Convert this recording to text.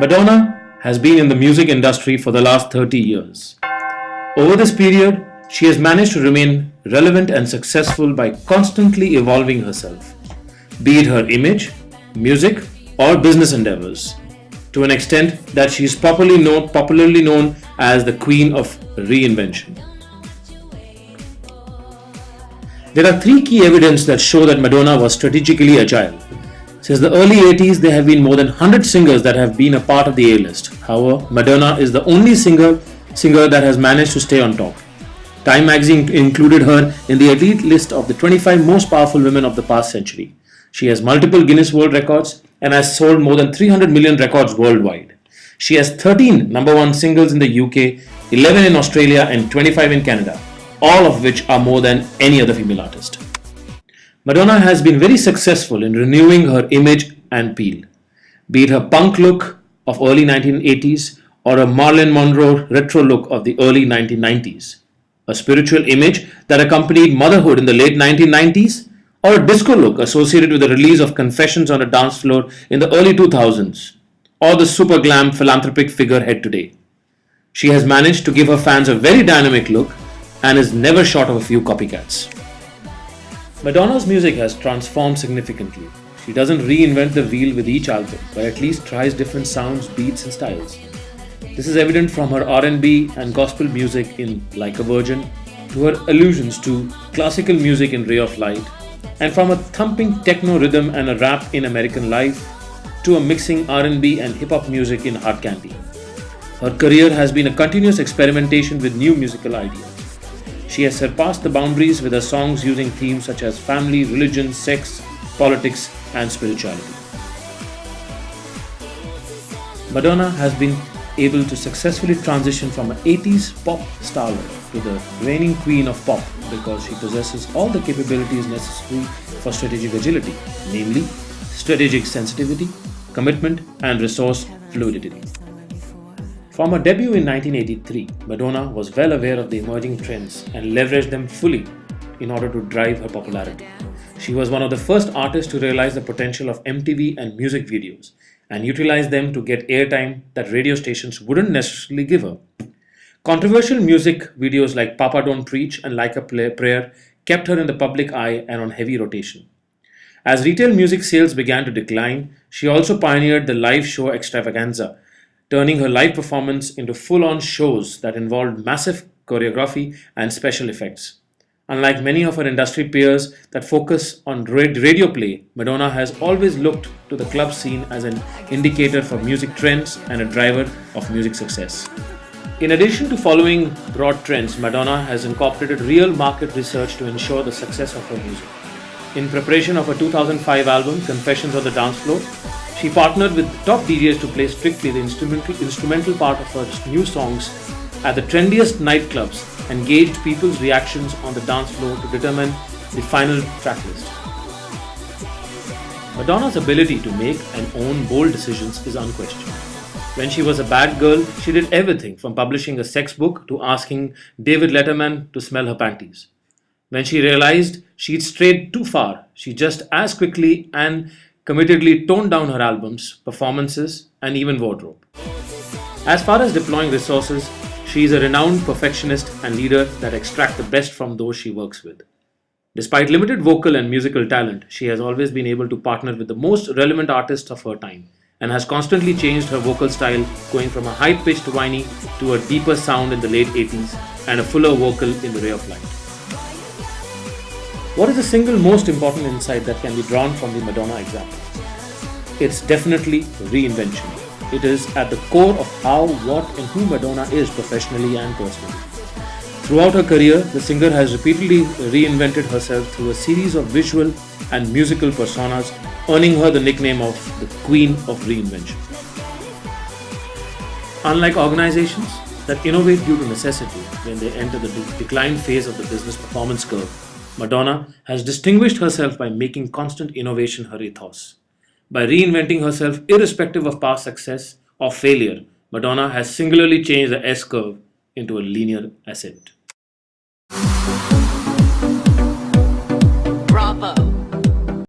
Madonna has been in the music industry for the last 30 years. Over this period, she has managed to remain relevant and successful by constantly evolving herself, be it her image, music, or business endeavors, to an extent that she is popularly known as the Queen of Reinvention. There are three key evidence that show that Madonna was strategically agile. Since the early 80s, there have been more than 100 singers that have been a part of the A-list. However, Madonna is the only singer that has managed to stay on top. Time magazine included her in the elite list of the 25 most powerful women of the past century. She has multiple Guinness World Records and has sold more than 300 million records worldwide. She has 13 number one singles in the UK, 11 in Australia and 25 in Canada, all of which are more than any other female artist. Madonna has been very successful in renewing her image and appeal, be it her punk look of early 1980s or a Marilyn Monroe retro look of the early 1990s, a spiritual image that accompanied motherhood in the late 1990s, or a disco look associated with the release of Confessions on a Dance Floor in the early 2000s, or the super glam philanthropic figurehead today. She has managed to give her fans a very dynamic look and is never short of a few copycats. Madonna's music has transformed significantly. She doesn't reinvent the wheel with each album, but at least tries different sounds, beats and styles. This is evident from her R&B and gospel music in Like a Virgin, to her allusions to classical music in Ray of Light, and from a thumping techno rhythm and a rap in American Life, to a mixing R&B and hip-hop music in Hard Candy. Her career has been a continuous experimentation with new musical ideas. She has surpassed the boundaries with her songs using themes such as family, religion, sex, politics, and spirituality. Madonna has been able to successfully transition from an 80s pop starlet to the reigning queen of pop because she possesses all the capabilities necessary for strategic agility, namely strategic sensitivity, commitment, and resource fluidity. From her debut in 1983, Madonna was well aware of the emerging trends and leveraged them fully in order to drive her popularity. She was one of the first artists to realize the potential of MTV and music videos and utilize them to get airtime that radio stations wouldn't necessarily give her. Controversial music videos like Papa Don't Preach and Like a Prayer kept her in the public eye and on heavy rotation. As retail music sales began to decline, she also pioneered the live show extravaganza, turning her live performance into full-on shows that involved massive choreography and special effects. Unlike many of her industry peers that focus on radio play, Madonna has always looked to the club scene as an indicator for music trends and a driver of music success. In addition to following broad trends, Madonna has incorporated real market research to ensure the success of her music. In preparation of her 2005 album, Confessions on the Dance Floor, she partnered with top DJs to play strictly the instrumental part of her new songs at the trendiest nightclubs and gauged people's reactions on the dance floor to determine the final track list. Madonna's ability to make and own bold decisions is unquestioned. When she was a bad girl, she did everything from publishing a sex book to asking David Letterman to smell her panties. When she realized she'd strayed too far, she just as quickly and committedly toned down her albums, performances, and even wardrobe. As far as deploying resources, she is a renowned perfectionist and leader that extracts the best from those she works with. Despite limited vocal and musical talent, she has always been able to partner with the most relevant artists of her time and has constantly changed her vocal style, going from a high-pitched whiny to a deeper sound in the late 80s and a fuller vocal in the Ray of Light. What is the single most important insight that can be drawn from the Madonna example? It's definitely reinvention. It is at the core of how, what, and who Madonna is professionally and personally. Throughout her career, the singer has repeatedly reinvented herself through a series of visual and musical personas, earning her the nickname of the Queen of Reinvention. Unlike organizations that innovate due to necessity when they enter the decline phase of the business performance curve, Madonna has distinguished herself by making constant innovation her ethos. By reinventing herself irrespective of past success or failure, Madonna has singularly changed the S-curve into a linear ascent.